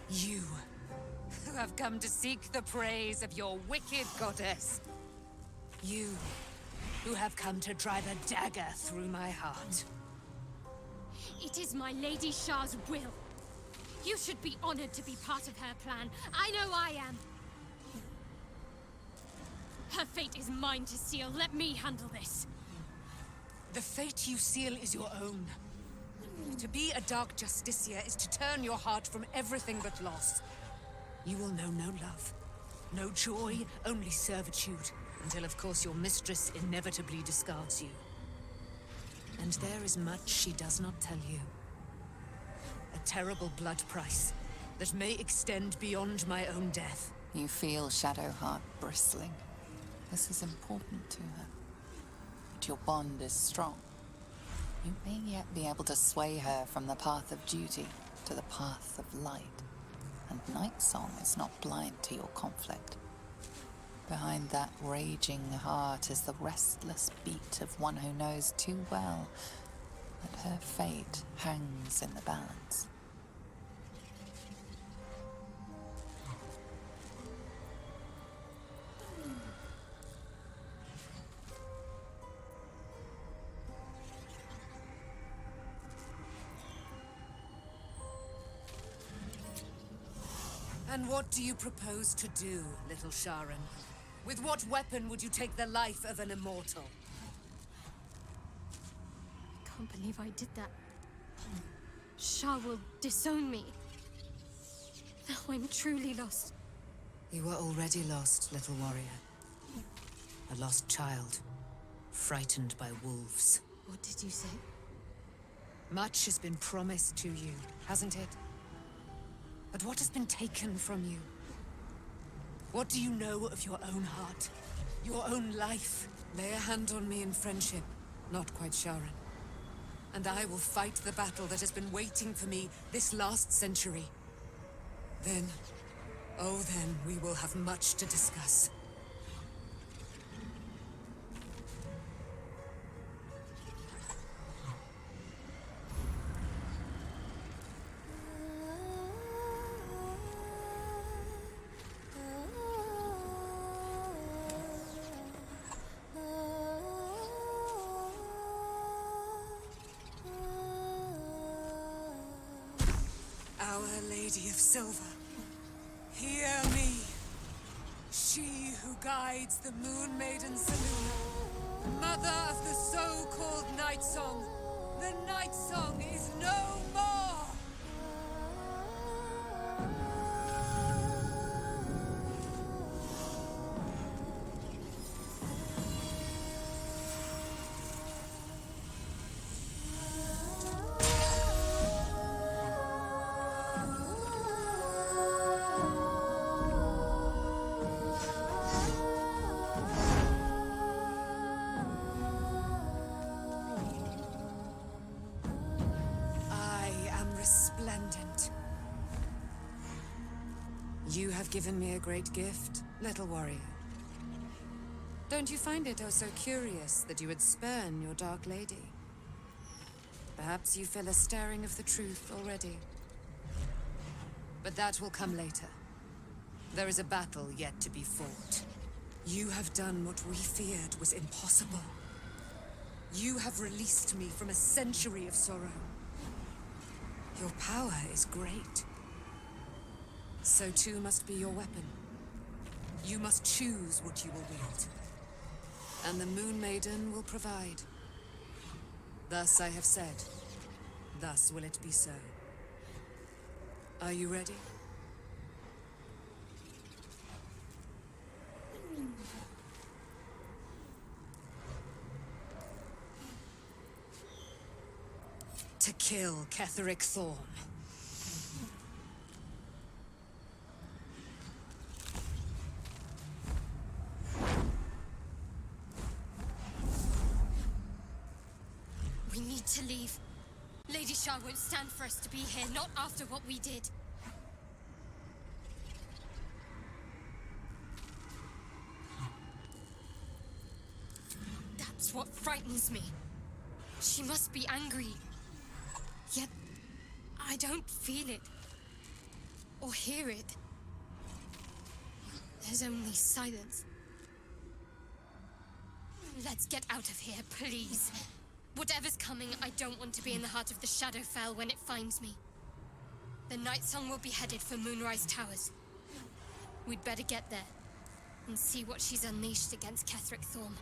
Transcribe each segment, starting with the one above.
You, who have come to seek the praise of your wicked goddess. You, who have come to drive a dagger through my heart. It is my Lady Shah's will. You should be honored to be part of her plan. I know I am. Her fate is mine to seal. Let me handle this. The fate you seal is your own. To be a Dark Justicia is to turn your heart from everything but loss. You will know no love, no joy, only servitude, until of course your mistress inevitably discards you. And there is much she does not tell you. A terrible blood price that may extend beyond my own death. You feel Shadowheart bristling. This is important to her. But your bond is strong. You may yet be able to sway her from the path of duty to the path of light. And Nightsong is not blind to your conflict. Behind that raging heart is the restless beat of one who knows too well that her fate hangs in the balance. And what do you propose to do, little Sharon? With what weapon would you take the life of an immortal? I can't believe I did that. Shah will disown me. Now I'm truly lost. You were already lost, little warrior. A lost child, frightened by wolves. What did you say? Much has been promised to you, hasn't it? But what has been taken from you? What do you know of your own heart? Your own life? Lay a hand on me in friendship, not quite Sharon. And I will fight the battle that has been waiting for me this last century. Then, oh then, we will have much to discuss. Our Lady of Silver, hear me. She who guides the Moon Maiden Selûne, mother of the so-called Nightsong. The Nightsong is no more! Resplendent. You have given me a great gift, little warrior. Don't you find it oh so curious that you would spurn your Dark Lady? Perhaps you feel a stirring of the truth already. But that will come later. There is a battle yet to be fought. You have done what we feared was impossible. You have released me from a century of sorrow. Your power is great. So too must be your weapon. You must choose what you will wield. And the Moon Maiden will provide. Thus I have said. Thus will it be so. Are you ready? To kill Ketheric Thorn. We need to leave. Lady Shah won't stand for us to be here, not after what we did. That's what frightens me. She must be angry. Yet, I don't feel it. or hear it. There's only silence. Let's get out of here, please. Whatever's coming, I don't want to be in the heart of the Shadowfell when it finds me. The Nightsong will be headed for Moonrise Towers. We'd better get there and see what she's unleashed against Ketheric Thorm.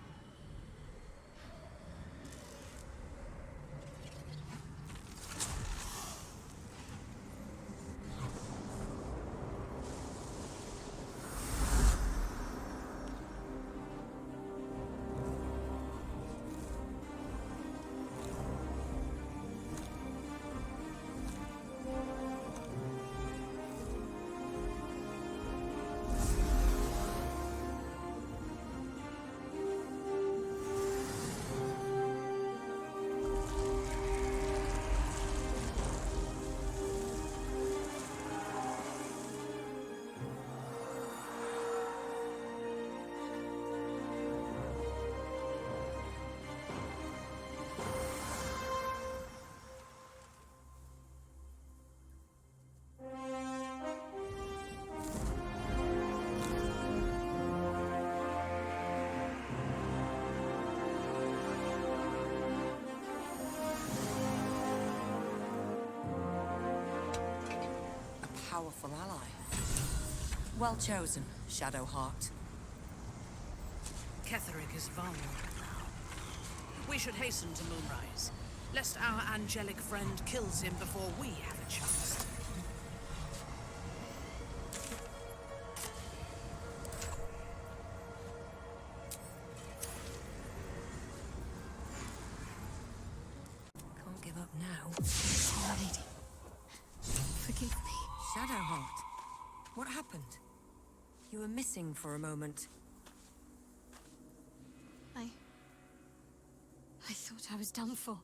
Powerful ally. Well chosen, Shadowheart. Ketheric is vulnerable now. We should hasten to Moonrise, lest our angelic friend kills him before we have a chance. Can't give up now. Oh, lady. Forgive me. Shadowheart, what happened? You were missing for a moment. I thought I was done for.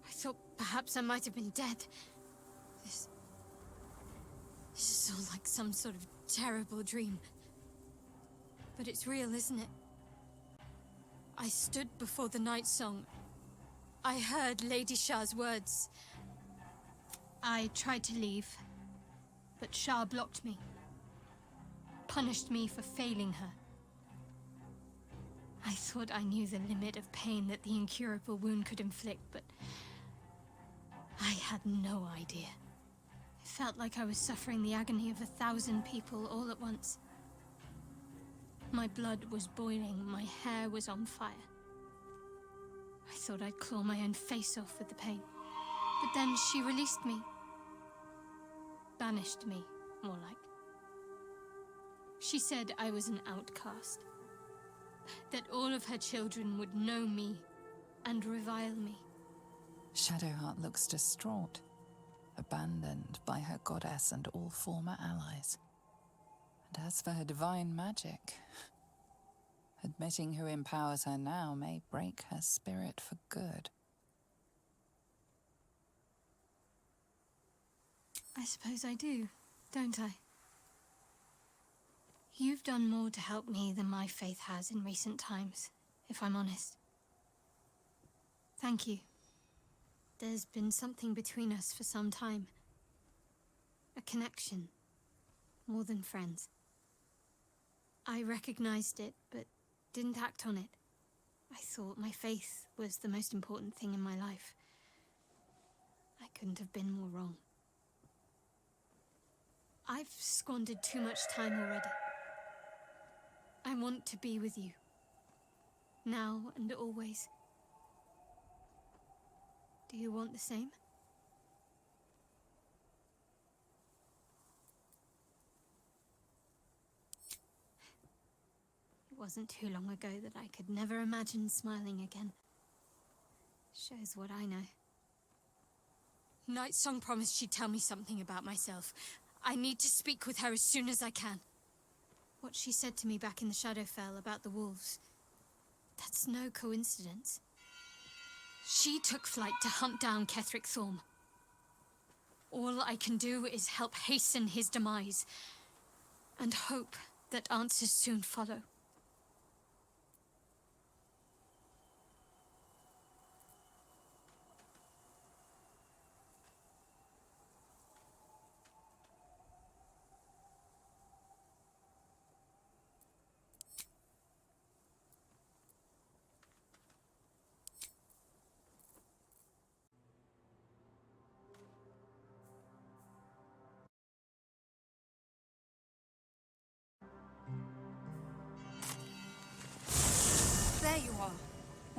I thought perhaps I might have been dead. This is all like some sort of terrible dream. But it's real, isn't it? I stood before the Nightsong. I heard Lady Shah's words. I tried to leave, but Shah blocked me. Punished me for failing her. I thought I knew the limit of pain that the incurable wound could inflict, but I had no idea. It felt like I was suffering the agony of 1,000 people all at once. My blood was boiling, my hair was on fire. I thought I'd claw my own face off with the pain. But then she released me. Banished me, more like. She said I was an outcast. That all of her children would know me and revile me. Shadowheart looks distraught, abandoned by her goddess and all former allies. And as for her divine magic, admitting who empowers her now may break her spirit for good. I suppose I do, don't I? You've done more to help me than my faith has in recent times, if I'm honest. Thank you. There's been something between us for some time. A connection, more than friends. I recognized it, but didn't act on it. I thought my faith was the most important thing in my life. I couldn't have been more wrong. I've squandered too much time already. I want to be with you. Now and always. Do you want the same? It wasn't too long ago that I could never imagine smiling again. Shows what I know. Nightsong promised she'd tell me something about myself. I need to speak with her as soon as I can. What she said to me back in the Shadowfell about the wolves, that's no coincidence. She took flight to hunt down Ketheric Thorm. All I can do is help hasten his demise, and hope that answers soon follow.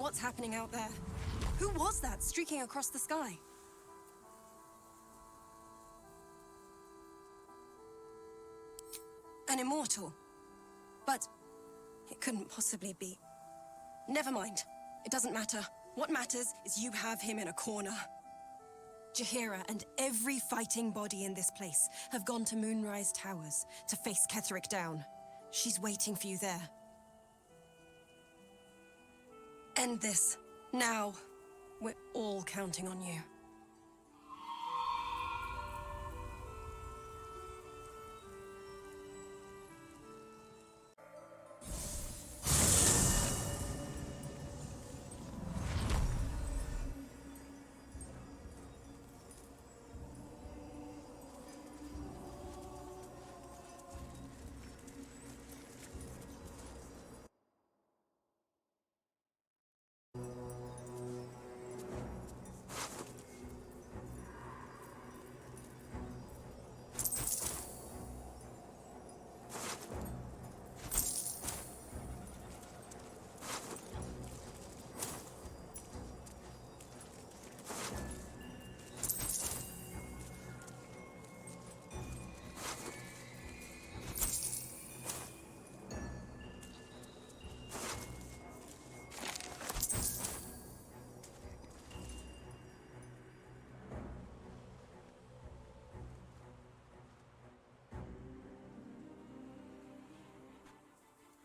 what's happening out there. Who was that streaking across the sky? An immortal. But it couldn't possibly be. Never mind. It doesn't matter. What matters is you have him in a corner. Jaheira and every fighting body in this place have gone to Moonrise Towers to face Ketheric down. She's waiting for you there. End this. Now. We're all counting on you.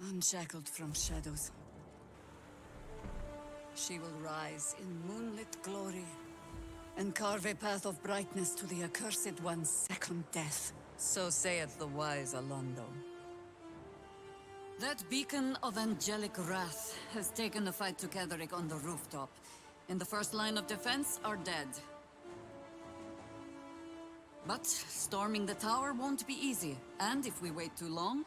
Unshackled from shadows, she will rise in moonlit glory and carve a path of brightness to the accursed one's second death. So saith the wise Alondo. That beacon of angelic wrath has taken the fight to Ketheric on the rooftop, and the first line of defense are dead. But storming the tower won't be easy, and if we wait too long,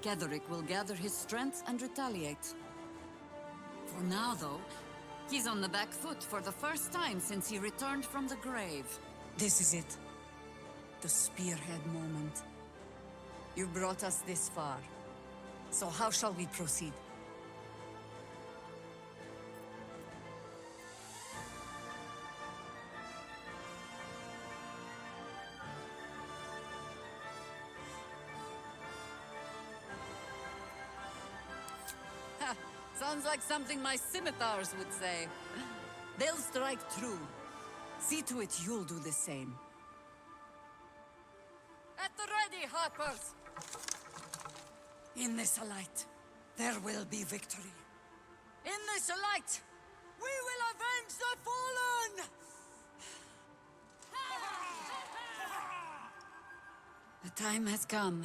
Ketheric will gather his strength and retaliate. For now, though, he's on the back foot for the first time since he returned from the grave. This is it. The spearhead moment. You brought us this far. So how shall we proceed? Sounds like something my scimitars would say. They'll strike true. See to it you'll do the same. At the ready, Harpers! In this light, there will be victory. In this light, we will avenge the fallen! The time has come.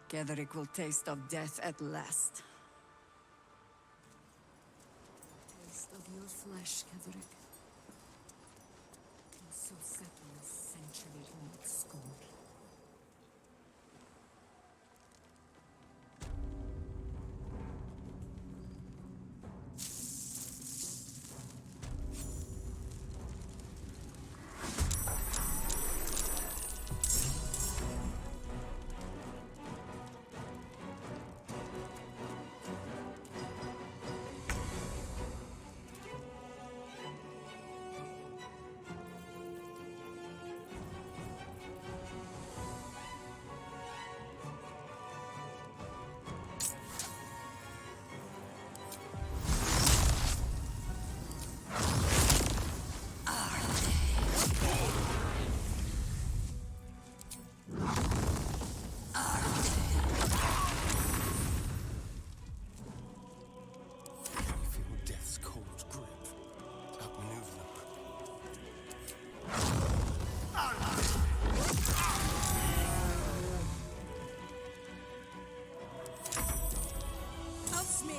Ketheric will taste of death at last. Taste of your flesh, Ketheric. And so settle a century-old scorn.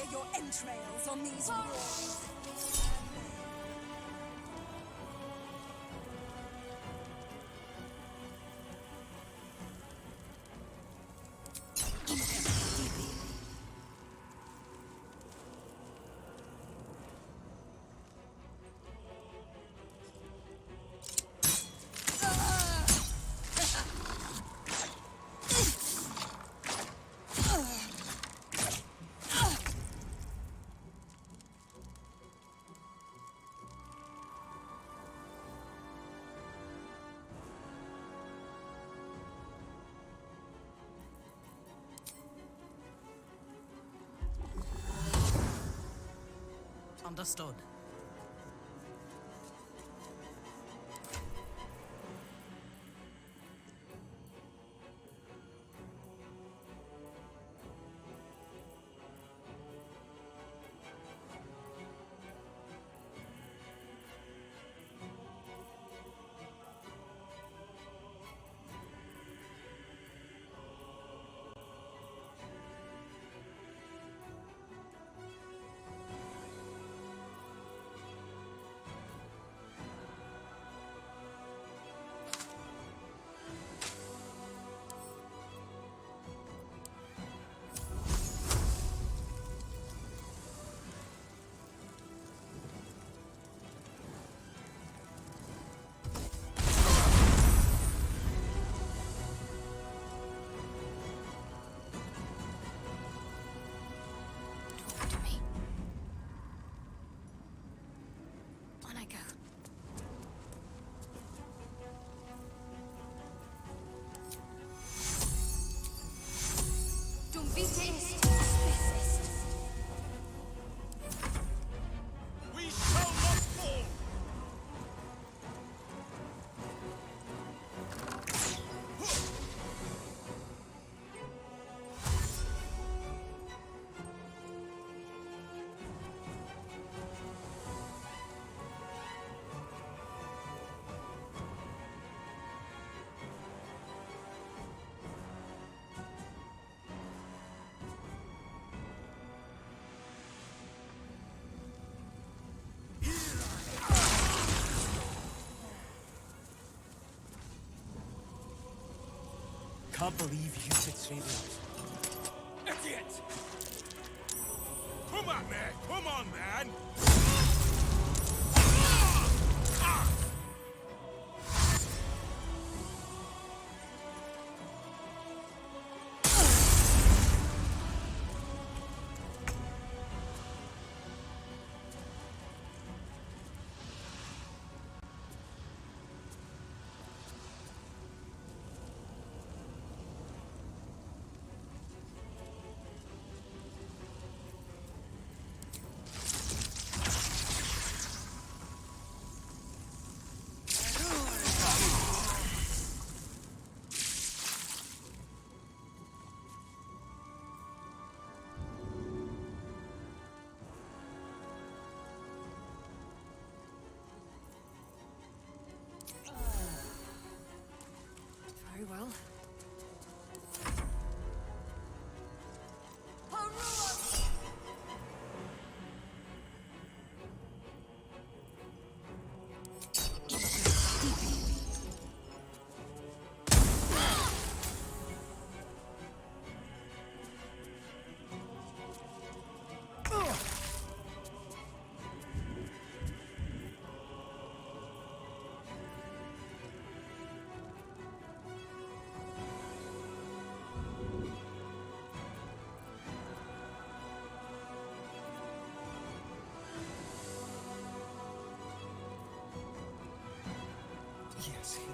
Your entrails on these walls. Understood. We shall not fall! Can't believe you could say that. Idiot! Come on, man! Come on, man! Very well. Yes, here.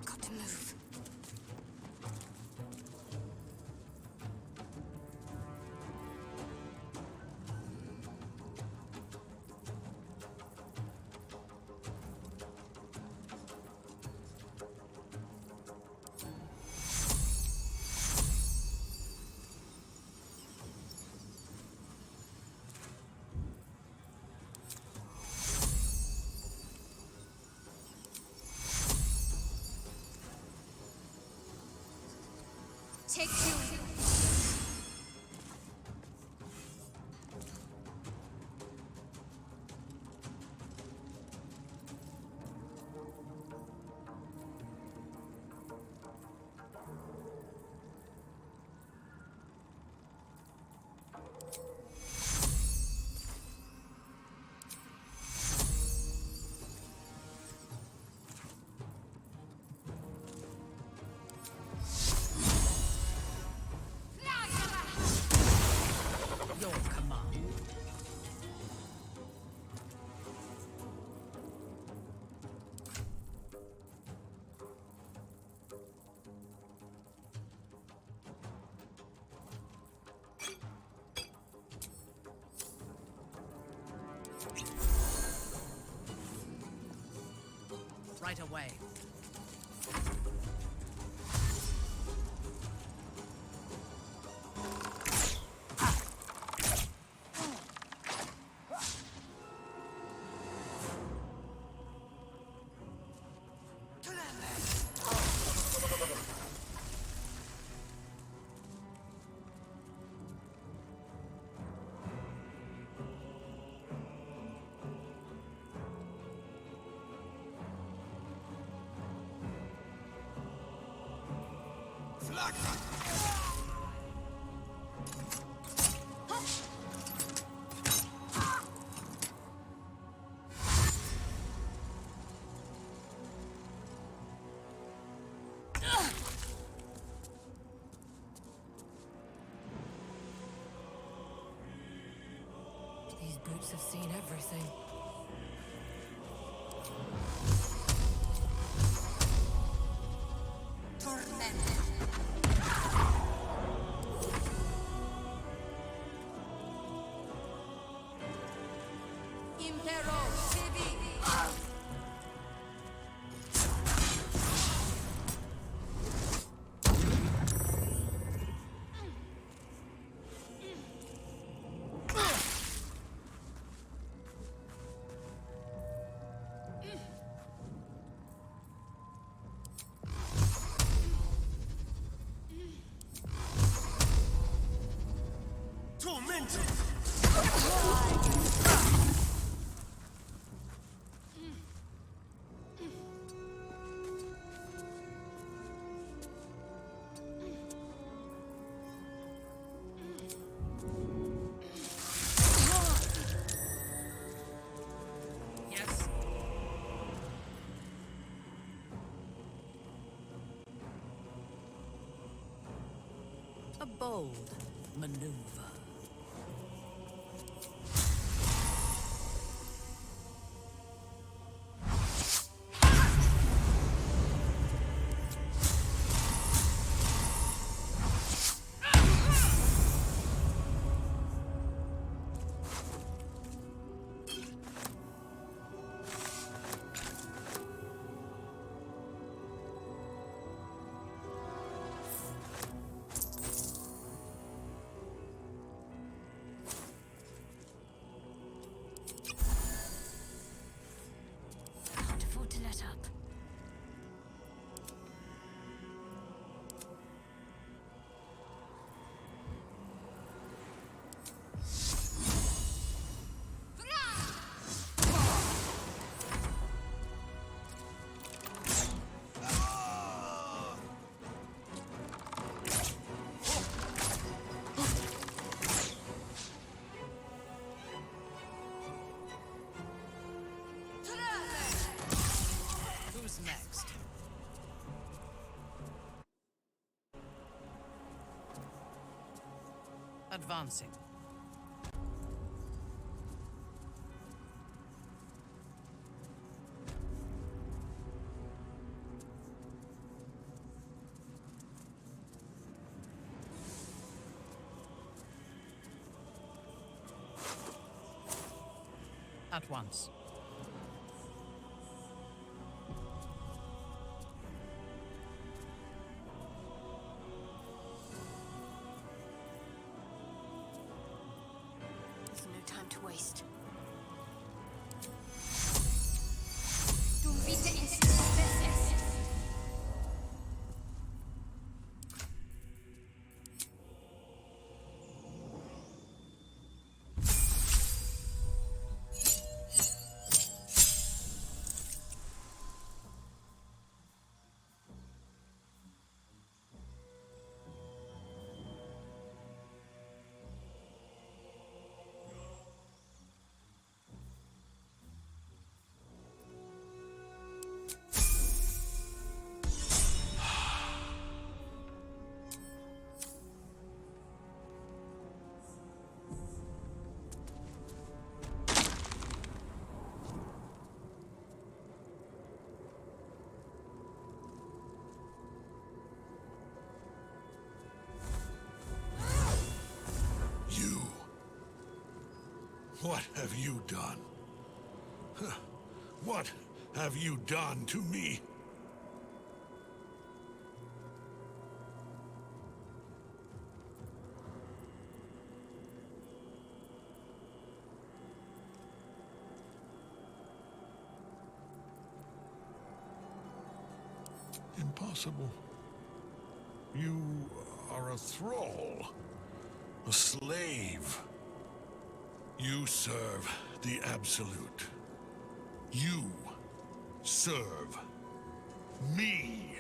Got to move. Take two. right away. These brutes have seen everything. Tormented! Yes? A bold maneuver. Can't afford to let up. Who's next? Advancing. At once. There's no time to waste. Du bitte ins Bestes. What have you done? What have you done to me? Impossible. You are a thrall, a slave. You serve the Absolute. You serve me.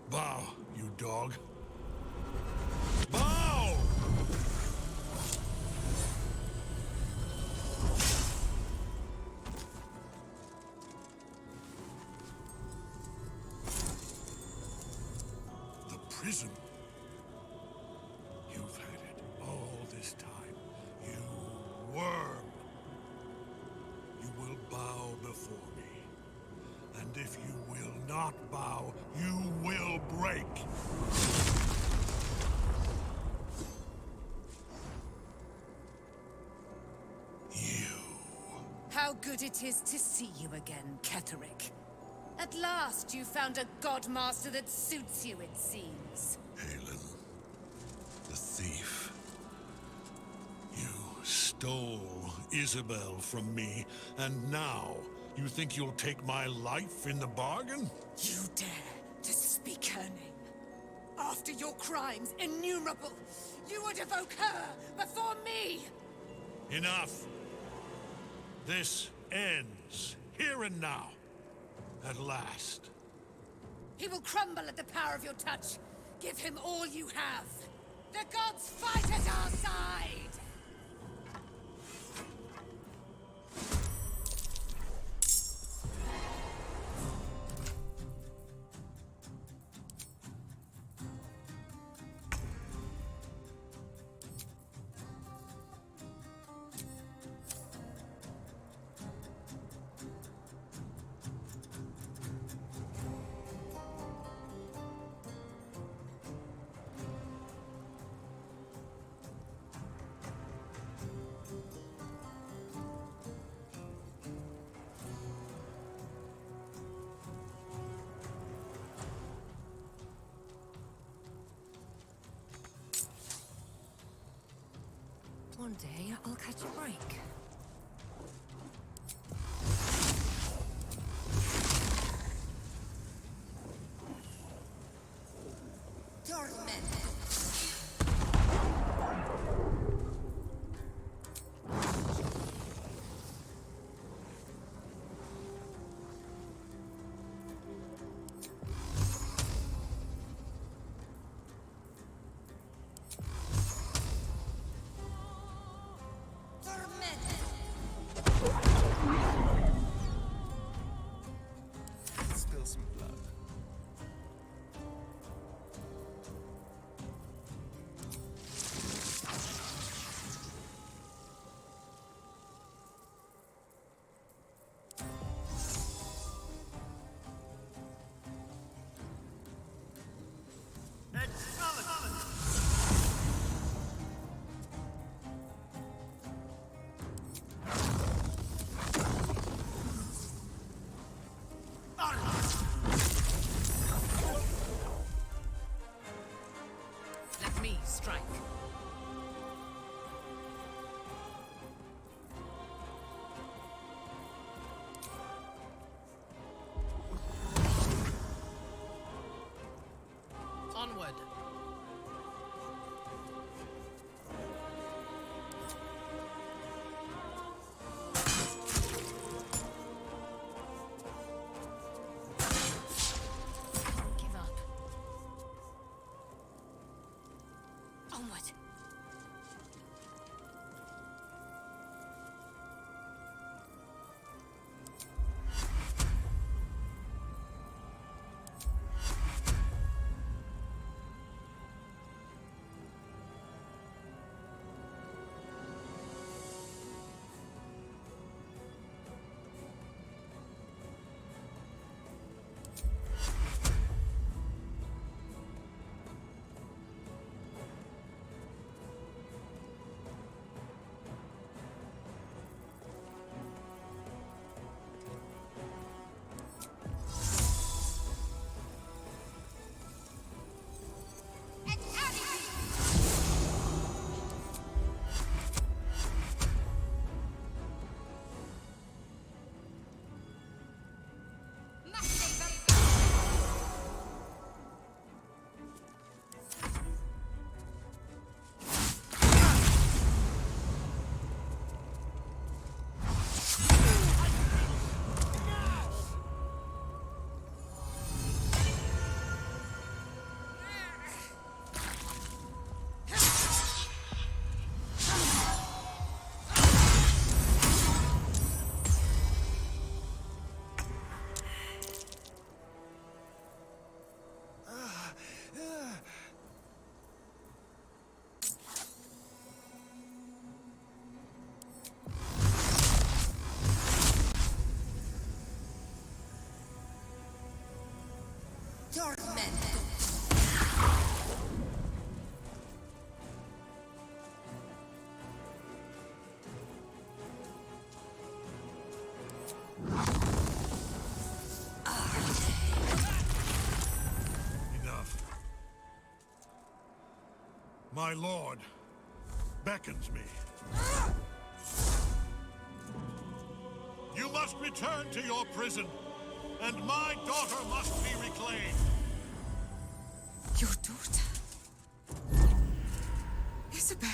Bow, you dog. Bow! The prison. You've had it all this time. You worm. You will bow before me. And if you will not bow, you will break. How good it is to see you again, Ketheric. At last you found a godmaster that suits you, it seems. Halen, the thief. You stole Isabel from me, and now you think you'll take my life in the bargain? You dare to speak her name. After your crimes innumerable, you would evoke her before me! Enough! This ends here and now. At last. He will crumble at the power of your touch. Give him all you have. The gods fight at our side! One day, I'll catch a break. Spill some blood. Let me strike. Onward. Don't give up. Onward. My lord beckons me. You must return to your prison, and my daughter must be reclaimed. Your daughter? Isabel.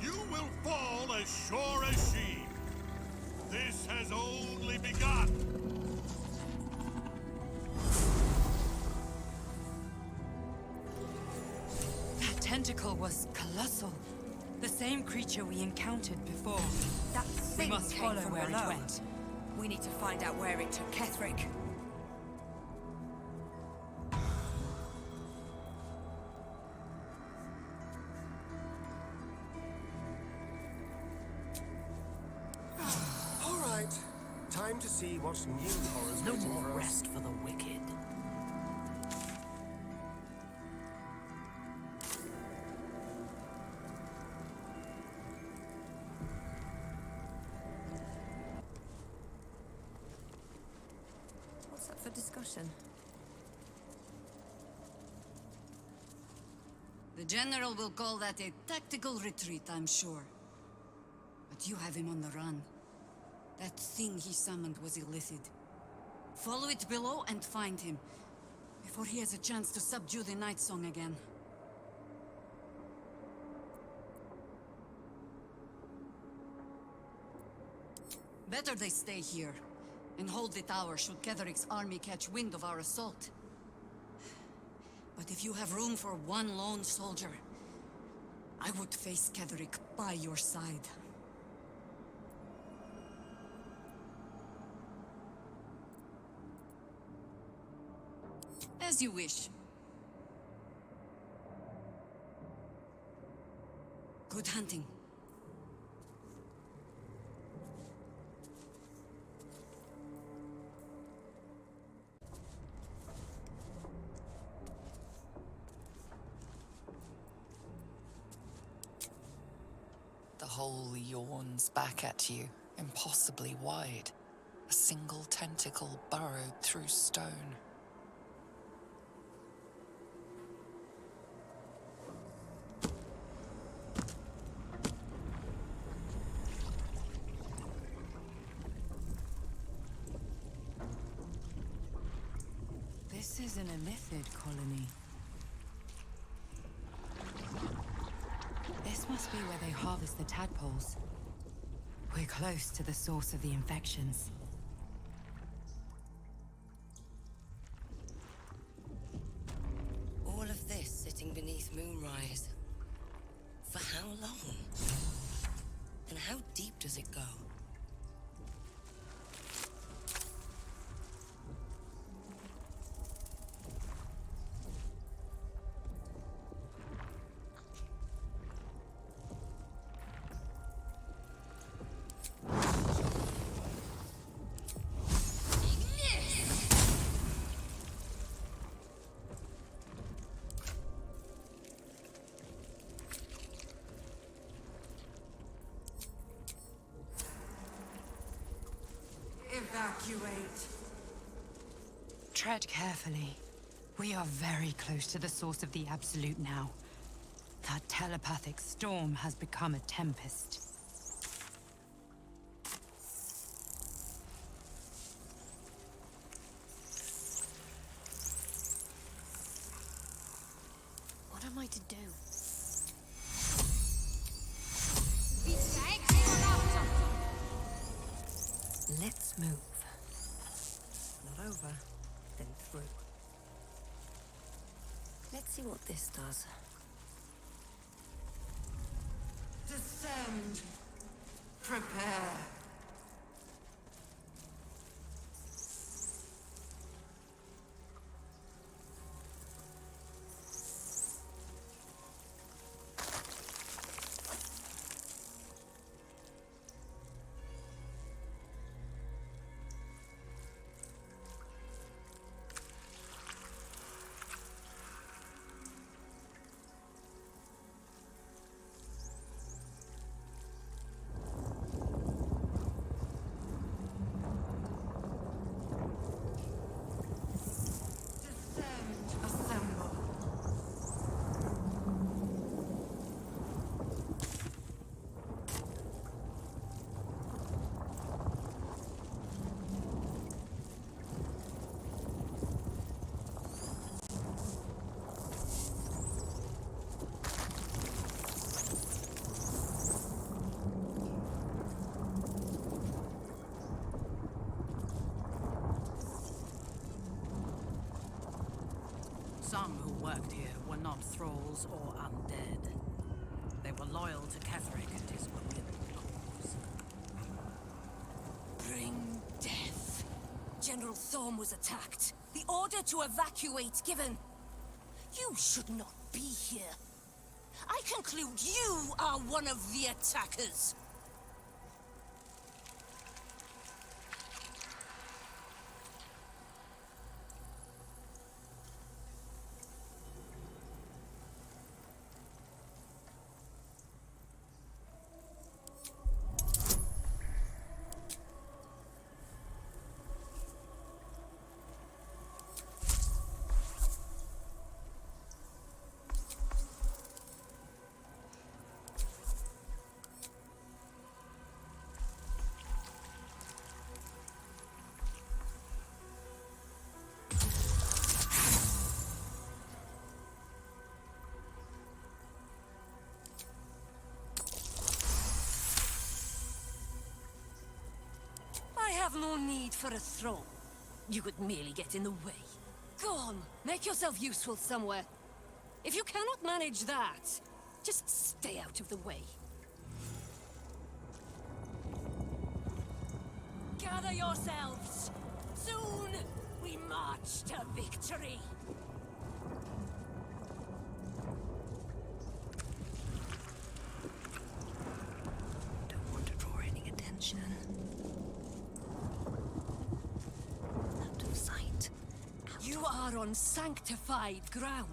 You will fall as sure as she. This has only begun. That tentacle was colossal. The same creature we encountered before. That thing We must came follow from where below. it went. We need to find out where it took Ketheric. All right. Time to see what new horrors No waiting more for us. rest for the wicked. What's up for discussion? The General will call that a tactical retreat, I'm sure. But you have him on the run. That thing he summoned was illicit. Follow it below and find him, before he has a chance to subdue the Nightsong again. Better they stay here, and hold the tower should Ketheric's army catch wind of our assault. But if you have room for one lone soldier, I would face Ketheric by your side. As you wish. Good hunting. The hole yawns back at you, impossibly wide. A single tentacle burrowed through stone. This isn't a Lithid colony. This must be where they harvest the tadpoles. We're close to the source of the infections. All of this sitting beneath Moonrise. For how long? And how deep does it go? Evacuate. Tread carefully. We are very close to the source of the Absolute now. That telepathic storm has become a tempest. What am I to do? Let's move. Not over, then through. Let's see what this does. Descend. Prepare. Some who worked here were not thralls or undead. They were loyal to Ketheric and his wicked cause. Bring death. General Thorm was attacked. The order to evacuate given. You should not be here. I conclude you are one of the attackers. I have no need for a throne. You would merely get in the way. Go on, make yourself useful somewhere. If you cannot manage that, just stay out of the way. Gather yourselves! Soon, we march to victory! Don't want to draw any attention. Out of sight. You are on sanctified ground.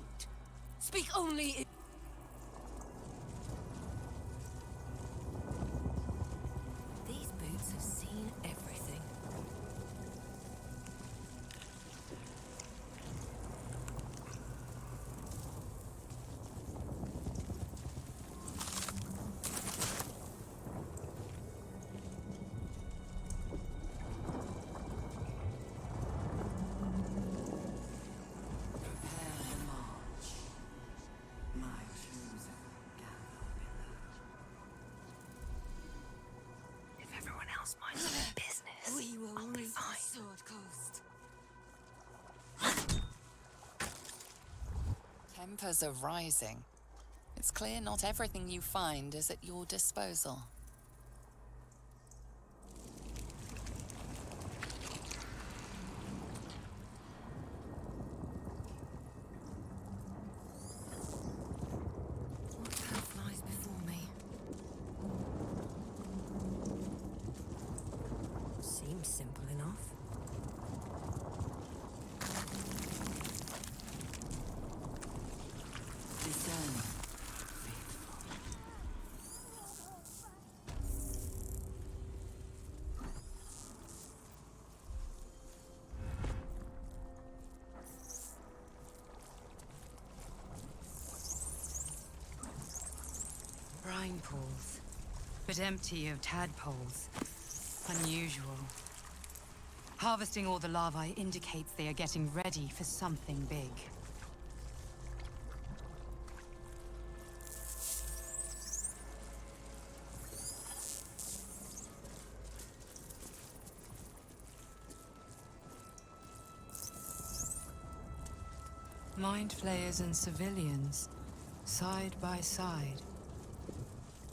Speak only in... These boots have seen everything. If everyone else minds their business, We will I'll be reach fine. the Sword Coast. Tempers are rising. It's clear not everything you find is at your disposal. What path lies before me? Seems simple enough. Discern. Brine pools, but empty of tadpoles. Unusual. Harvesting all the larvae indicates they are getting ready for something big. Mind flayers and civilians, side by side.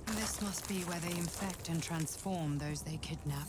This must be where they infect and transform those they kidnap.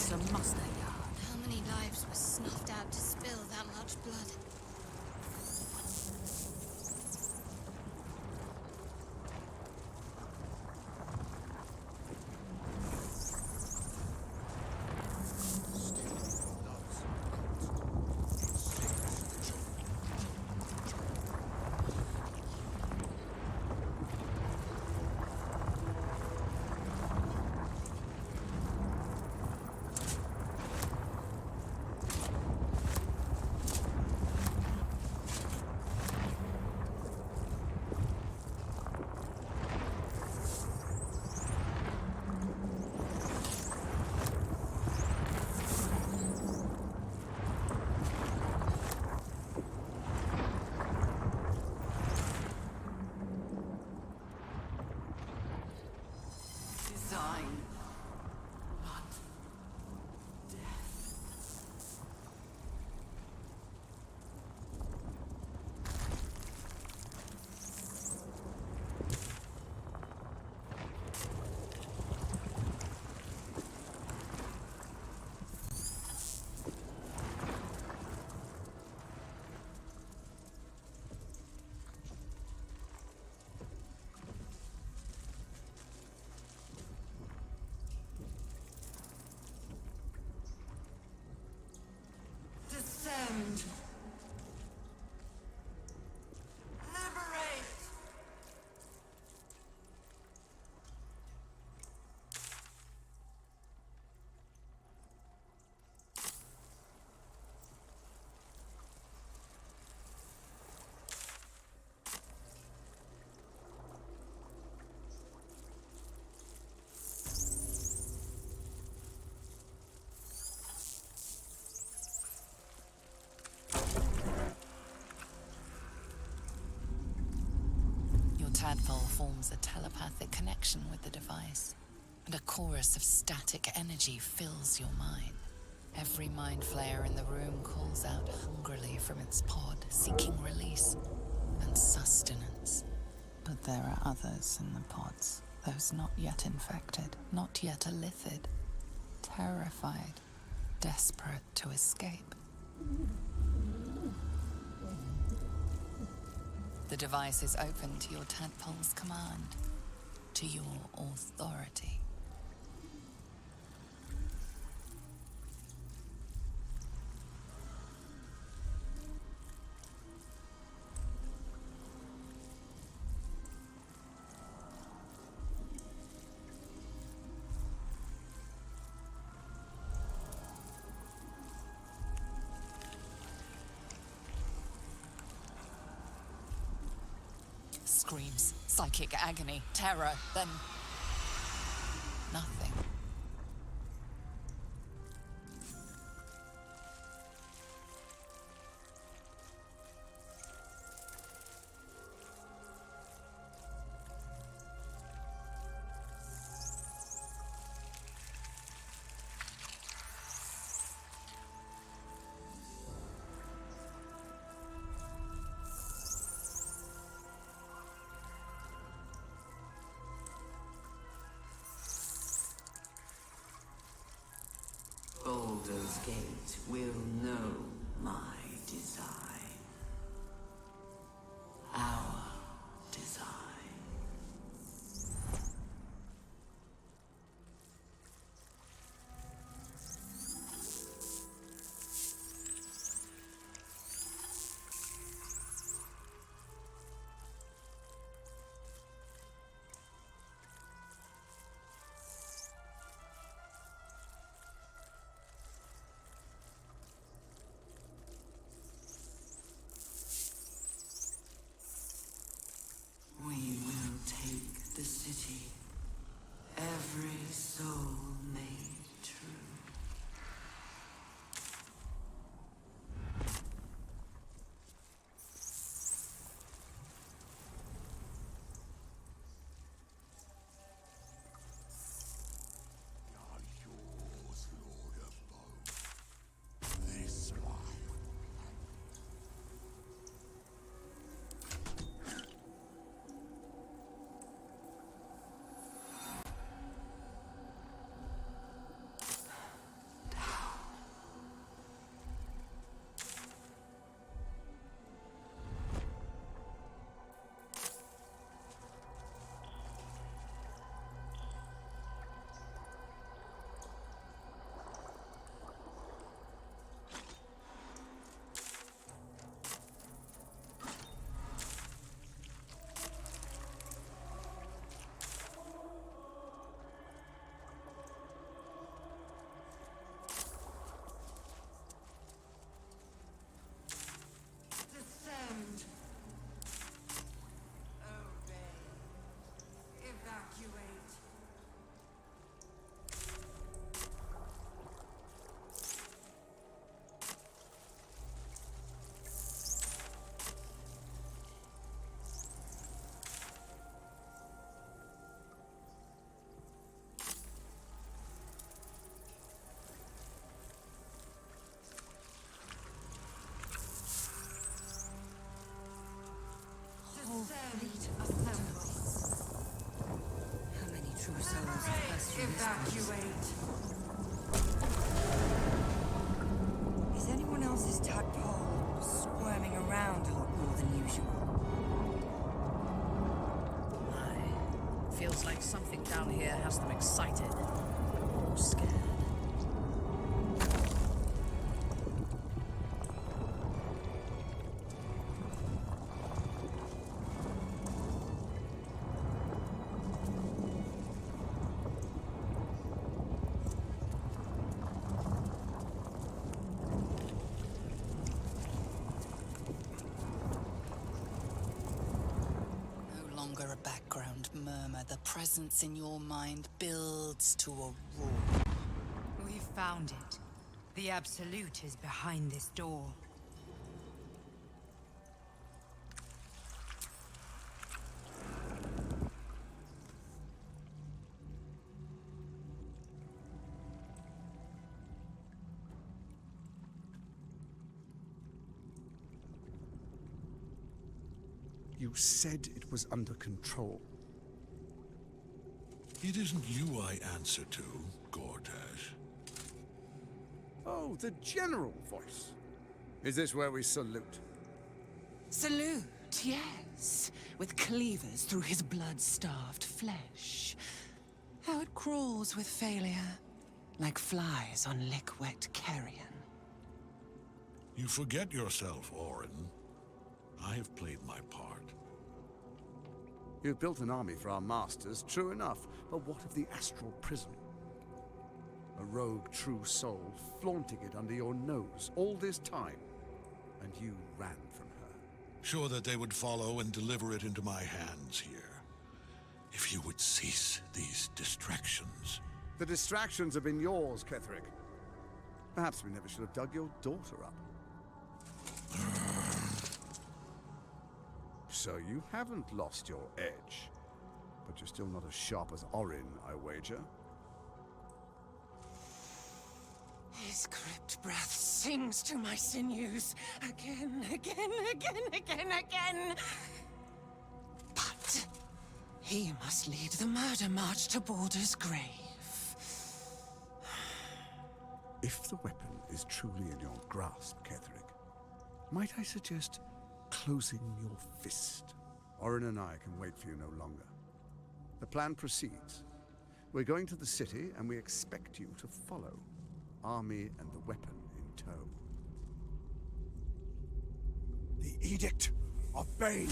closer must they yard? How many lives were snuffed out to spill that much blood? Design, not death. Descend. Liberate. Your tadpole forms a telepathic connection with the device, and a chorus of static energy fills your mind. Every mind flayer in the room calls out hungrily from its pod, seeking release and sustenance. But there are others in the pods, those not yet infected, not yet elithid, terrified, desperate to escape. The device is open to your tadpole's command, to your authority. Screams, psychic agony, terror, then nothing. Baulder's Gate will know my design. Our design. We will take the city. Every soul made true. Are yours, Lord of Both. This life. Evacuate. Is anyone else's tadpole squirming around a lot more than usual? Feels like something down here has them excited. Or scared. A background murmur, the presence in your mind builds to a roar. We found it. The Absolute is behind this door. You said it was under control. It isn't you I answer to, Gortash. Oh, the general voice. Is this where we salute? Salute, yes. With cleavers through his blood-starved flesh. How it crawls with failure, like flies on lick-wet carrion. You forget yourself, Orin. I have played my part. You've built an army for our masters, true enough, but what of the astral prison? A rogue true soul flaunting it under your nose all this time, and you ran from her. Sure that they would follow and deliver it into my hands here. If you would cease these distractions. The distractions have been yours, Ketheric. Perhaps we never should have dug your daughter up. So you haven't lost your edge, but you're still not as sharp as Orin, I wager. His crypt breath sings to my sinews again. But he must lead the murder march to Baulder's grave. If the weapon is truly in your grasp, Ketheric, might I suggest closing your fist? Orin and I can wait for you no longer. The plan proceeds. We're going to the city, and we expect you to follow. Army and the weapon in tow. The Edict of Bane!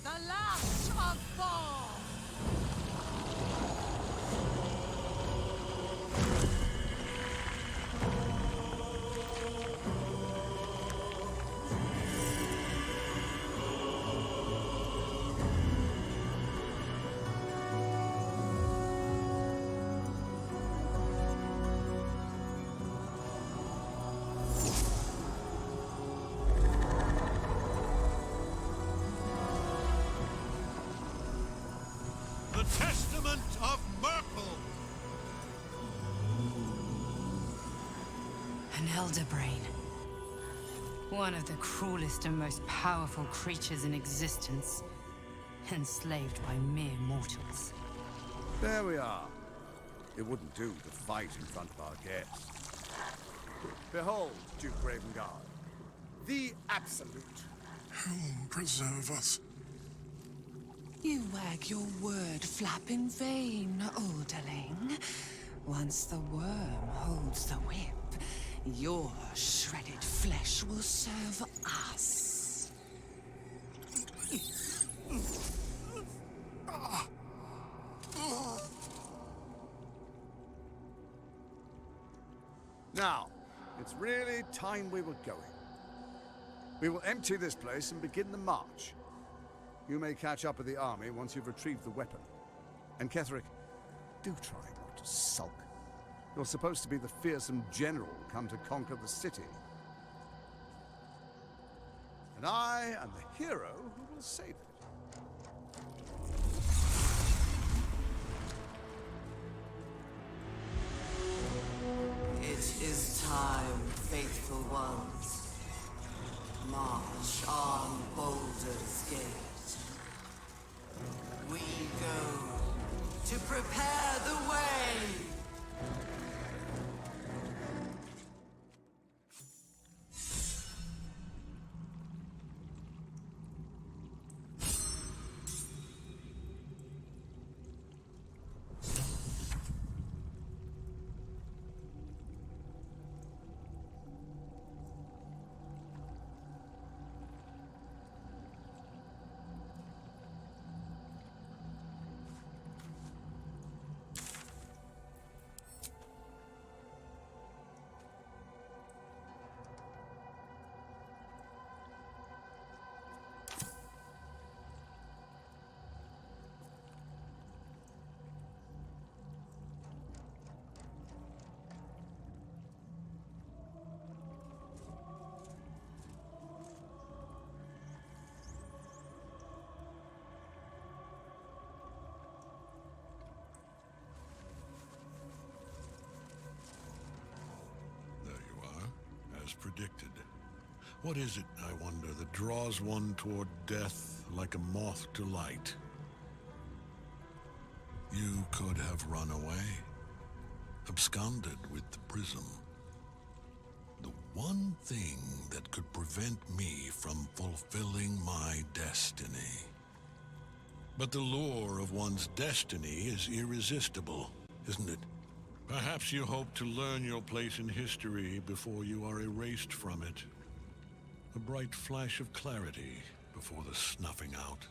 The last of four! The Testament of Myrtle! An elder brain. One of the cruelest and most powerful creatures in existence. Enslaved by mere mortals. There we are. It wouldn't do to fight in front of our guests. Behold, Duke Ravengard. The Absolute. Whom preserve us? You wag your word flap in vain, Alderling. Once the worm holds the whip, your shredded flesh will serve us. Now, it's really time we were going. We will empty this place and begin the march. You may catch up with the army once you've retrieved the weapon. And Ketheric, do try not to sulk. You're supposed to be the fearsome general come to conquer the city. And I am the hero who will save it. It is time, faithful ones. March on Baulder's Gate. We go to prepare the as predicted. What is it, I wonder, that draws one toward death like a moth to light? You could have run away, absconded with the prism. The one thing that could prevent me from fulfilling my destiny. But the lure of one's destiny is irresistible, isn't it? Perhaps you hope to learn your place in history before you are erased from it. A bright flash of clarity before the snuffing out.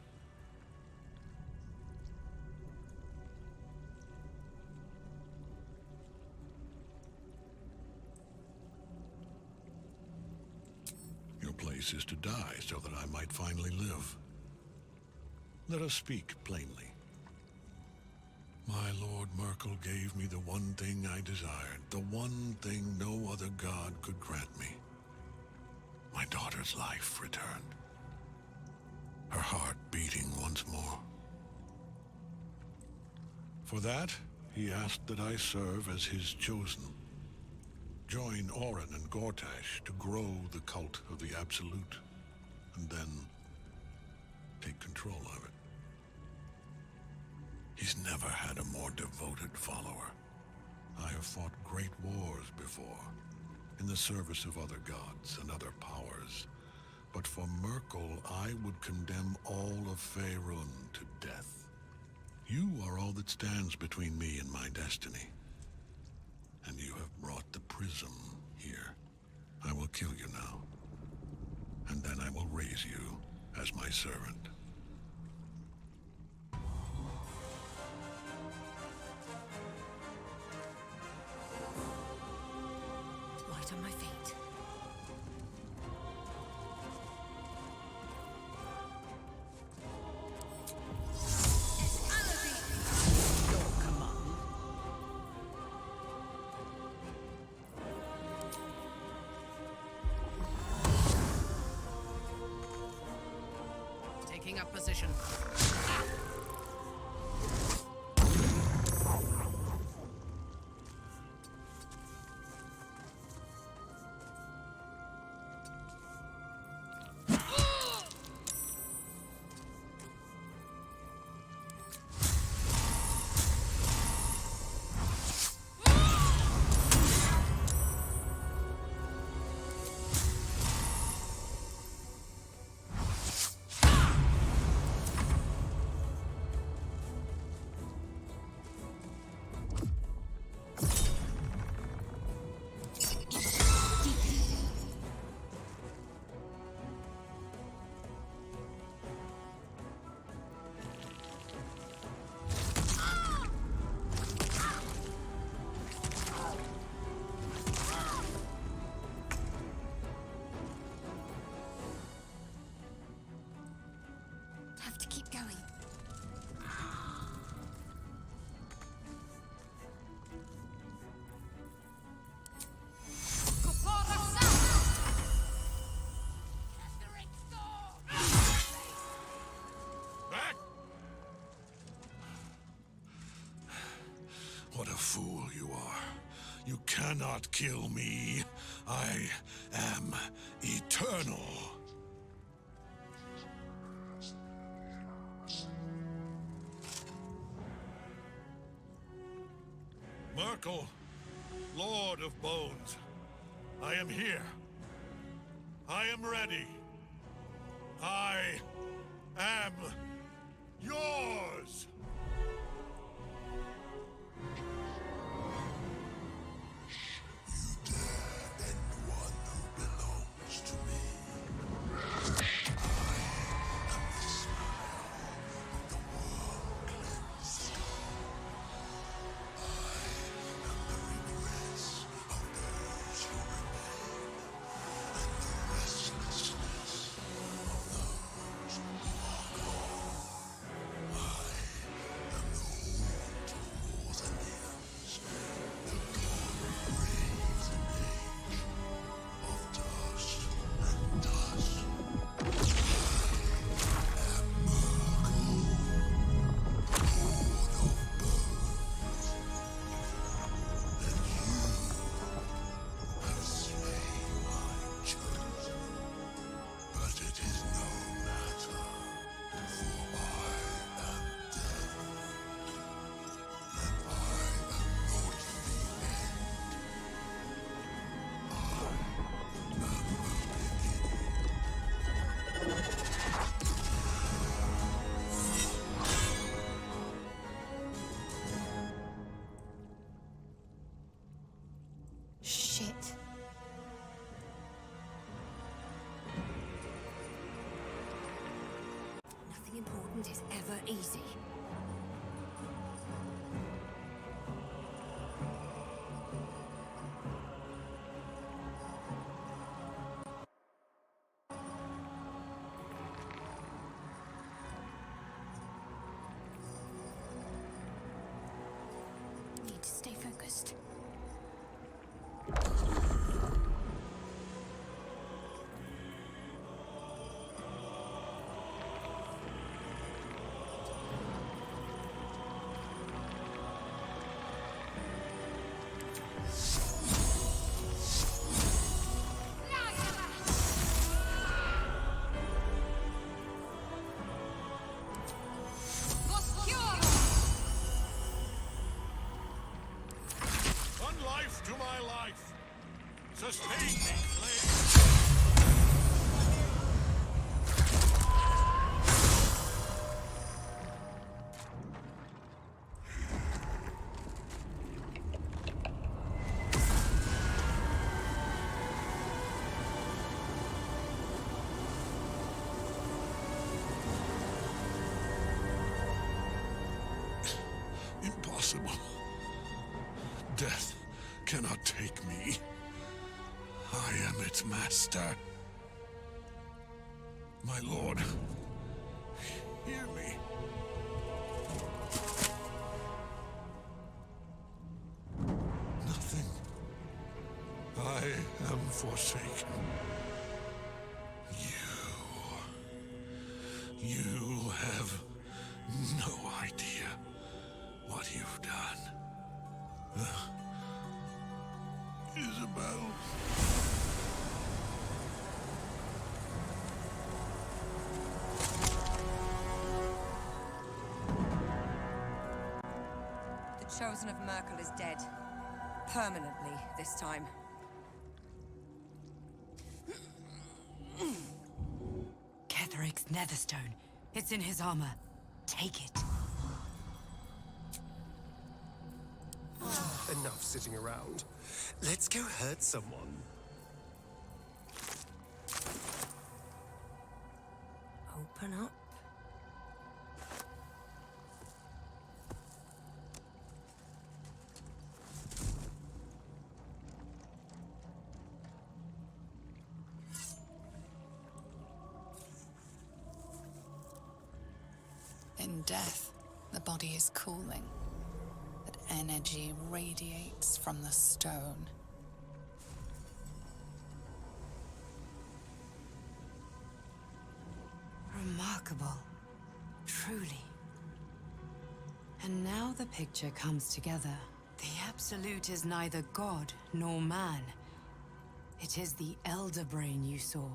Your place is to die so that I might finally live. Let us speak plainly. My Lord Myrtle gave me the one thing I desired, the one thing no other god could grant me. My daughter's life returned. Her heart beating once more. For that, he asked that I serve as his chosen. Join Orin and Gortash to grow the cult of the Absolute, and then take control of it. He's never had a more devoted follower. I have fought great wars before, in the service of other gods and other powers. But for Myrtle, I would condemn all of Faerun to death. You are all that stands between me and my destiny. And you have brought the prism here. I will kill you now. And then I will raise you as my servant. Light on my feet. Taking up position. Have to keep going. Back! What a fool you are. You cannot kill me. I am eternal. Myrtle, Lord of Bones, I am here. I am ready. I am yours. You dare end one who belongs to me. I am the smile of the world cleansed. I am the regrets of those who remain, and the restlessness of those who are gone. I first. One life to my life. Sustain me, flame. Impossible. Death cannot take me. I am its master. My lord, hear me. Nothing. I am forsaken. You have no idea what you've done. Isabel. The Chosen of Myrtle is dead. Permanently, this time. Ketheric's netherstone. It's in his armor. Take it. Enough sitting around. Let's go hurt someone. Open up. In death, the body is cooling, but energy radiates from the stone. Remarkable. Truly. And now the picture comes together. The Absolute is neither god nor man. It is the Elder Brain you saw,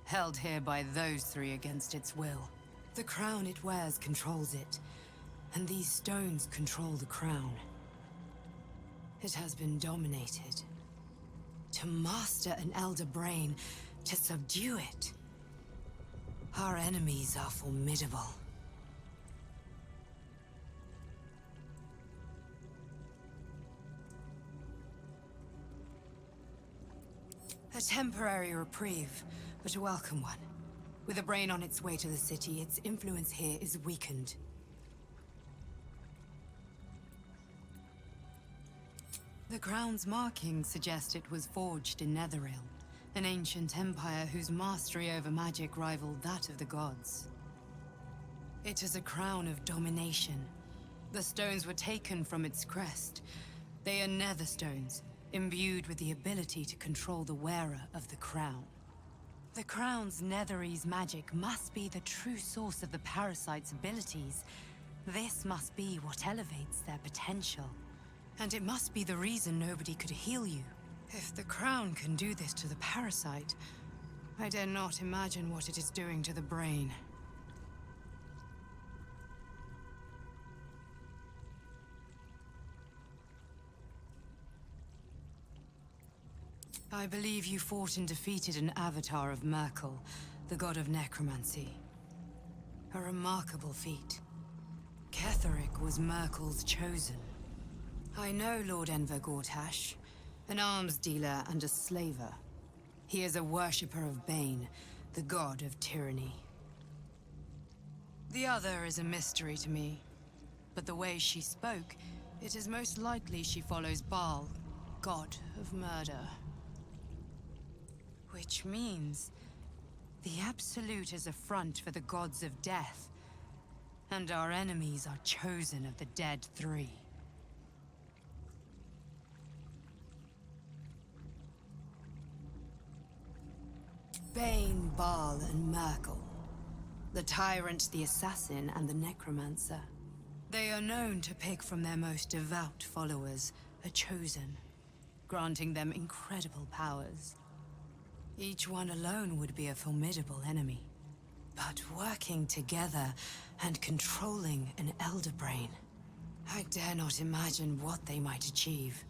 held here by those three against its will. The crown it wears controls it, and these stones control the crown. It has been dominated. To master an Elder Brain, to subdue it. Our enemies are formidable. A temporary reprieve, but a welcome one. With a brain on its way to the city, its influence here is weakened. The crown's markings suggest it was forged in Netheril, an ancient empire whose mastery over magic rivaled that of the gods. It is a crown of domination. The stones were taken from its crest. They are nether stones, imbued with the ability to control the wearer of the crown. The crown's Netherese magic must be the true source of the parasite's abilities. This must be what elevates their potential. And it must be the reason nobody could heal you. If the crown can do this to the parasite, I dare not imagine what it is doing to the brain. I believe you fought and defeated an avatar of Myrtle, the god of necromancy. A remarkable feat. Ketheric was Myrtle's chosen. I know Lord Enver Gortash, an arms dealer and a slaver. He is a worshipper of Bane, the god of tyranny. The other is a mystery to me, but the way she spoke, it is most likely she follows Baal, god of murder. Which means the Absolute is a front for the gods of death, and our enemies are chosen of the Dead Three. Bane, Baal, and Myrtle. The tyrant, the assassin, and the necromancer. They are known to pick from their most devout followers a chosen, granting them incredible powers. Each one alone would be a formidable enemy. But working together and controlling an elder brain, I dare not imagine what they might achieve.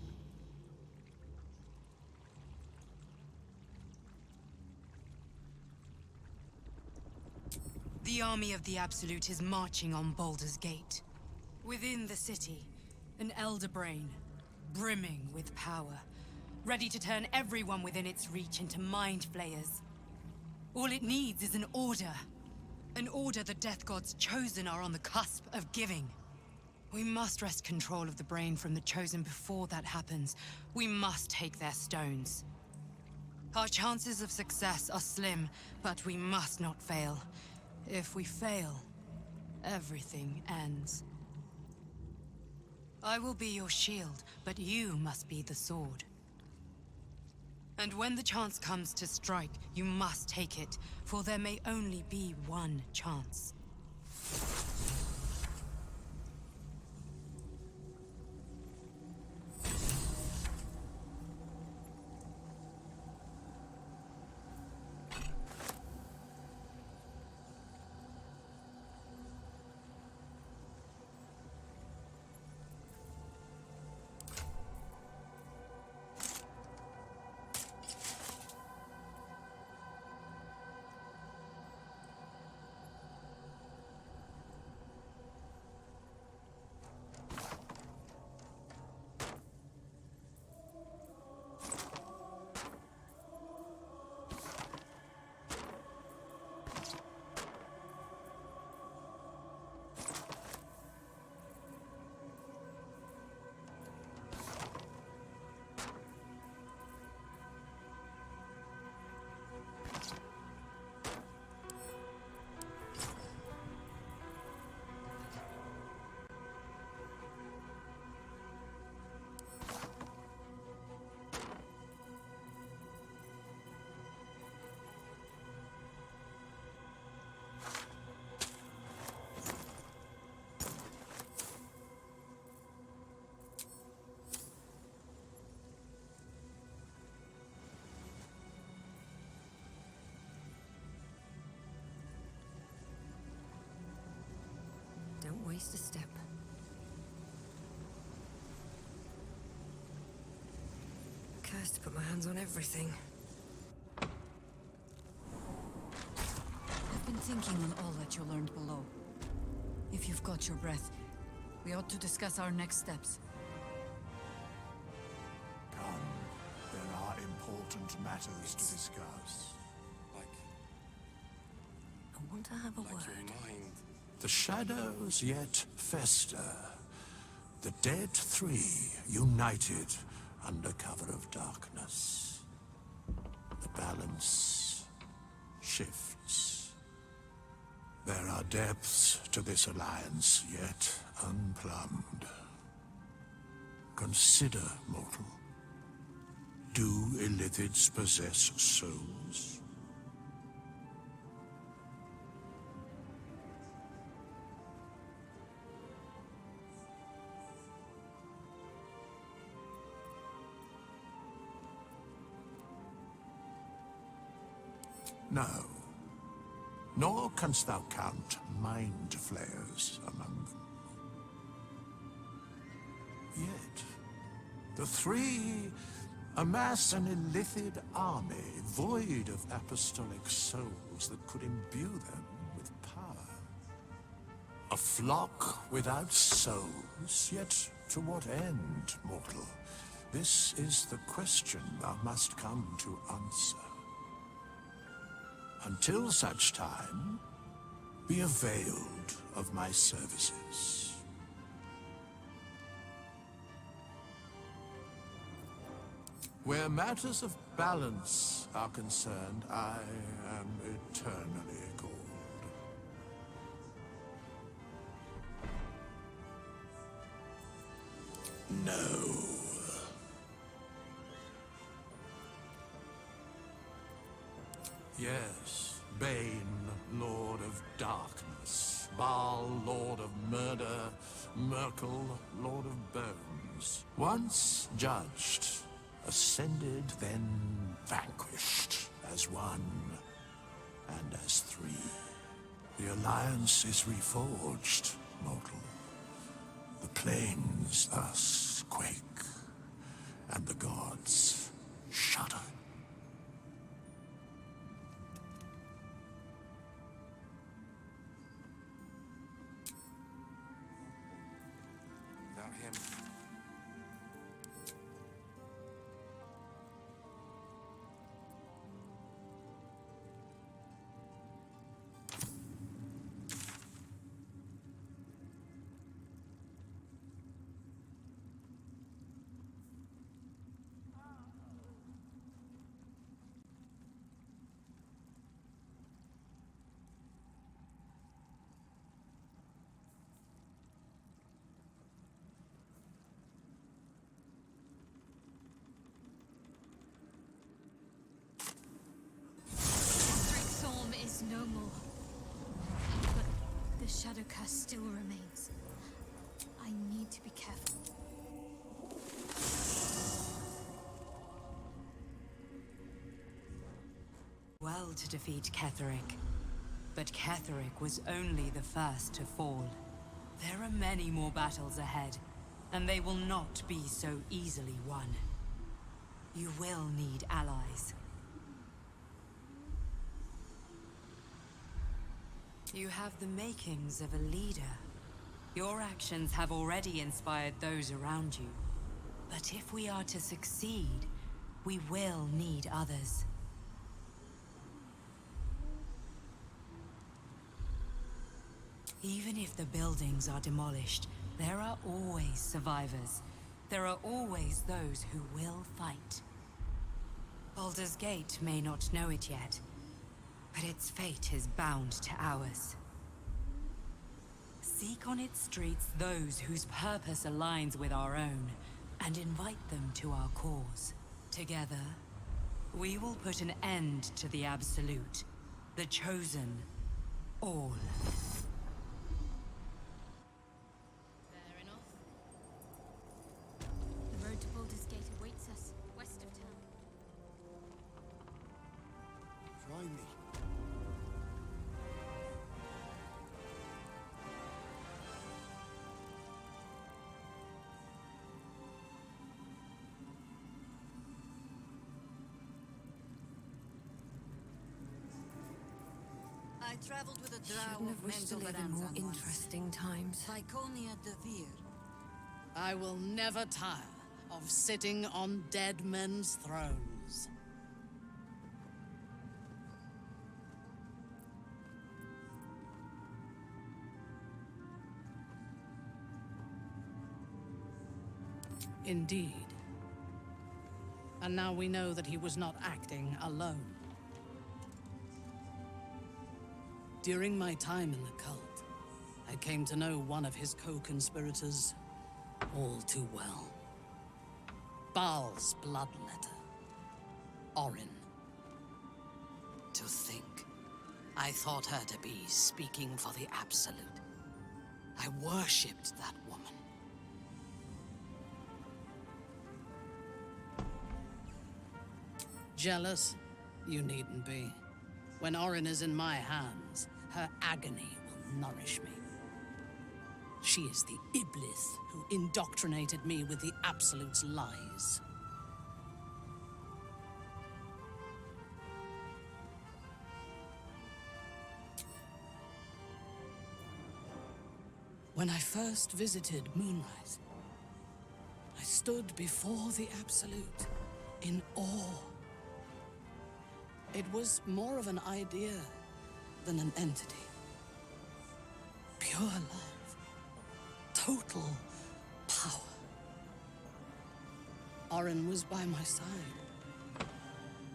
The army of the Absolute is marching on Baulder's Gate. Within the city, an elder brain, brimming with power, ready to turn everyone within its reach into mind flayers. All it needs is an order. An order the Death God's chosen are on the cusp of giving. We must wrest control of the brain from the chosen before that happens. We must take their stones. Our chances of success are slim, but we must not fail. If we fail, everything ends. I will be your shield, but you must be the sword. And when the chance comes to strike, you must take it, for there may only be one chance. Don't waste a step. Cursed to put my hands on everything. I've been thinking on all that you learned below. If you've got your breath, we ought to discuss our next steps. Come, there are important matters to discuss. I want to have a word. The shadows yet fester. The dead three united under cover of darkness. The balance shifts. There are depths to this alliance yet unplumbed. Consider, mortal. Do illithids possess souls? No. Nor canst thou count mind flayers among them. Yet, the three amass an illithid army void of apostolic souls that could imbue them with power. A flock without souls, yet to what end, mortal? This is the question thou must come to answer. Until such time, be availed of my services. Where matters of balance are concerned, I am eternally cold. No. Yes, Bane, Lord of Darkness, Baal, Lord of Murder, Myrtle, Lord of Bones. Once judged, ascended, then vanquished, as one and as three. The Alliance is reforged, mortal. The plains thus quake, and the gods shudder. Without him... Is no more. But the shadow curse still remains. I need to be careful. Well to defeat Ketheric. But Ketheric was only the first to fall. There are many more battles ahead, and they will not be so easily won. You will need allies. You have the makings of a leader. Your actions have already inspired those around you. But if we are to succeed, we will need others. Even if the buildings are demolished, there are always survivors. There are always those who will fight. Baulder's Gate may not know it yet, but its fate is bound to ours. Seek on its streets those whose purpose aligns with our own, and invite them to our cause. Together, we will put an end to the Absolute, the Chosen, all. Fair enough. The road to Baulder's Gate awaits us, west of town. Try me. I traveled with a drow Shouldn't have of wished to live in more interesting times. Lyconia de Vir. I will never tire of sitting on dead men's thrones. Indeed. And now we know that he was not acting alone. During my time in the cult, I came to know one of his co-conspirators all too well. Baal's bloodletter, Orin. To think, I thought her to be speaking for the Absolute. I worshipped that woman. Jealous? You needn't be. When Orin is in my hands, her agony will nourish me. She is the Iblis who indoctrinated me with the Absolute's lies. When I first visited Moonrise, I stood before the Absolute in awe. It was more of an idea than an entity. Pure love. Total power. Orin was by my side.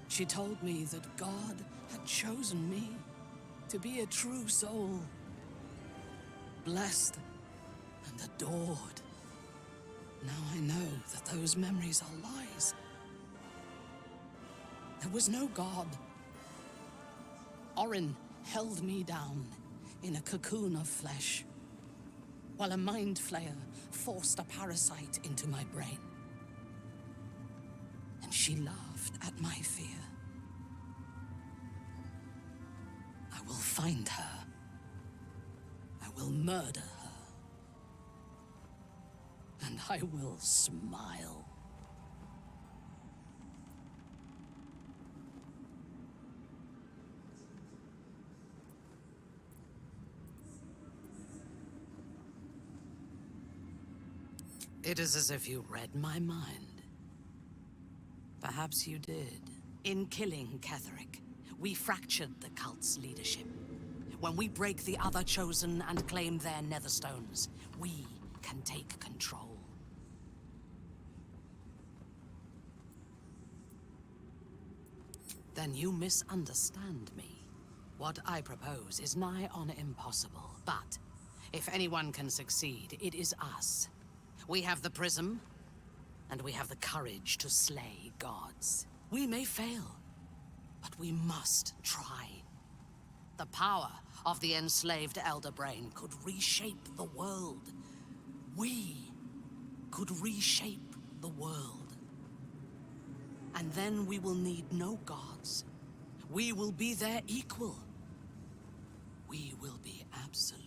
She told me that God had chosen me to be a true soul. Blessed and adored. Now I know that those memories are lies. There was no God. Orin held me down in a cocoon of flesh, while a mind flayer forced a parasite into my brain. And she laughed at my fear. I will find her. I will murder her. And I will smile. It is as if you read my mind. Perhaps you did. In killing Ketheric, we fractured the cult's leadership. When we break the other Chosen and claim their Netherstones, we can take control. Then you misunderstand me. What I propose is nigh on impossible, but if anyone can succeed, it is us. We have the prism, and we have the courage to slay gods. We may fail, but we must try. The power of the enslaved Elder Brain could reshape the world. We could reshape the world. And then we will need no gods. We will be their equal. We will be absolute.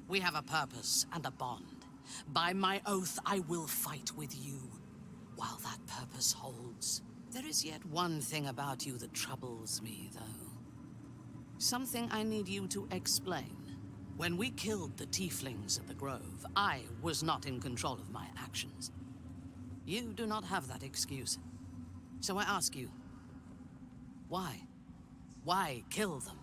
We have a purpose and a bond. By my oath, I will fight with you, while that purpose holds. There is yet one thing about you that troubles me, though. Something I need you to explain. When we killed the tieflings at the Grove, I was not in control of my actions. You do not have that excuse. So I ask you, why? Why kill them?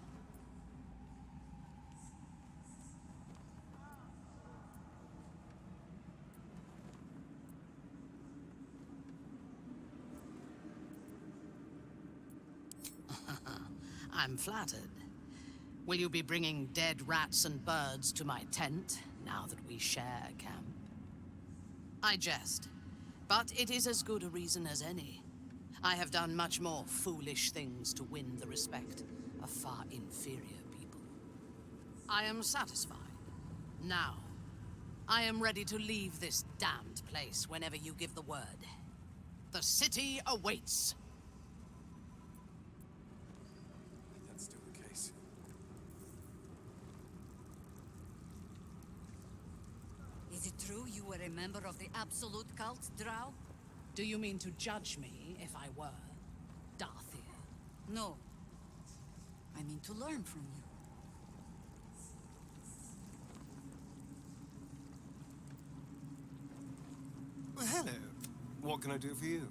I'm flattered. Will you be bringing dead rats and birds to my tent, now that we share a camp? I jest, but it is as good a reason as any. I have done much more foolish things to win the respect of far inferior people. I am satisfied. Now, I am ready to leave this damned place whenever you give the word. The city awaits. That's still the case. Is it true you were a member of the Absolute Cult, Drow? Do you mean to judge me if I were Darthir? No. I mean to learn from you. Well, hello. What can I do for you?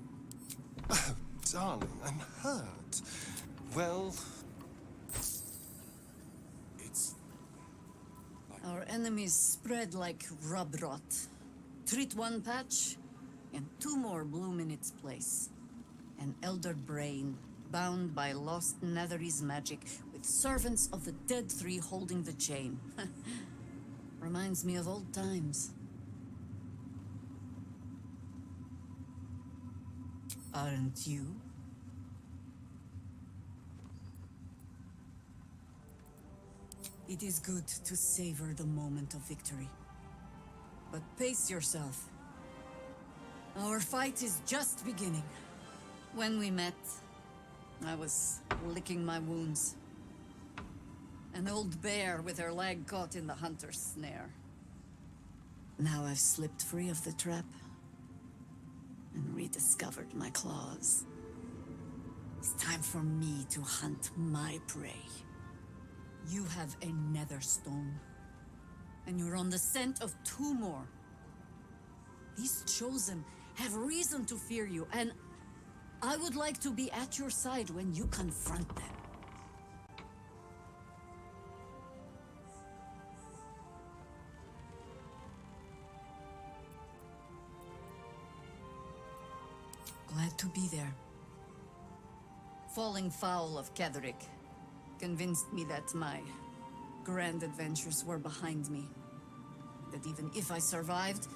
Oh, darling, I'm hurt. Well... it's... Our enemies spread like rub rot. Treat one patch, and two more bloom in its place. An elder brain, bound by lost Netherese magic, with servants of the Dead Three holding the chain. Reminds me of old times. Aren't you? It is good to savor the moment of victory. But pace yourself. Our fight is just beginning. When we met, I was licking my wounds. An old bear with her leg caught in the hunter's snare. Now I've slipped free of the trap and rediscovered my claws. It's time for me to hunt my prey. You have a Netherstone, and you're on the scent of two more. These Chosen have reason to fear you, and I would like to be at your side when you confront them. Glad to be there. Falling foul of Ketheric convinced me that my grand adventures were behind me. That even if I survived,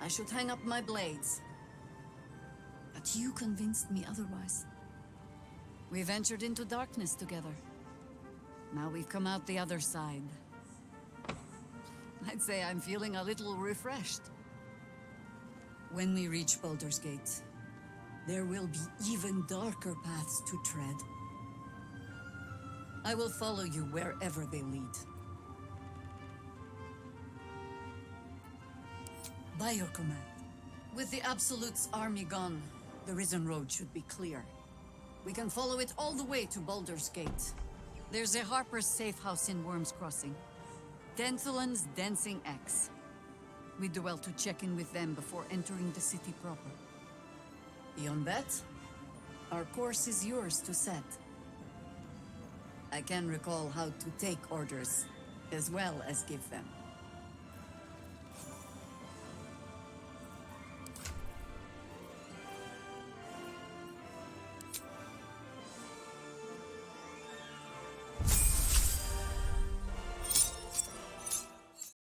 I should hang up my blades. But you convinced me otherwise. We ventured into darkness together, Now we've come out the other side. I'd say I'm feeling a little refreshed. When we reach Baulder's Gate, there will be even darker paths to tread. I will follow you wherever they lead. By your command. With the Absolute's army gone, the Risen Road should be clear. We can follow it all the way to Baulder's Gate. There's a Harper's safe house in Worm's Crossing. Denthalen's Dancing Axe. We do well to check in with them before entering the city proper. Beyond that, our course is yours to set. I can recall how to take orders, as well as give them.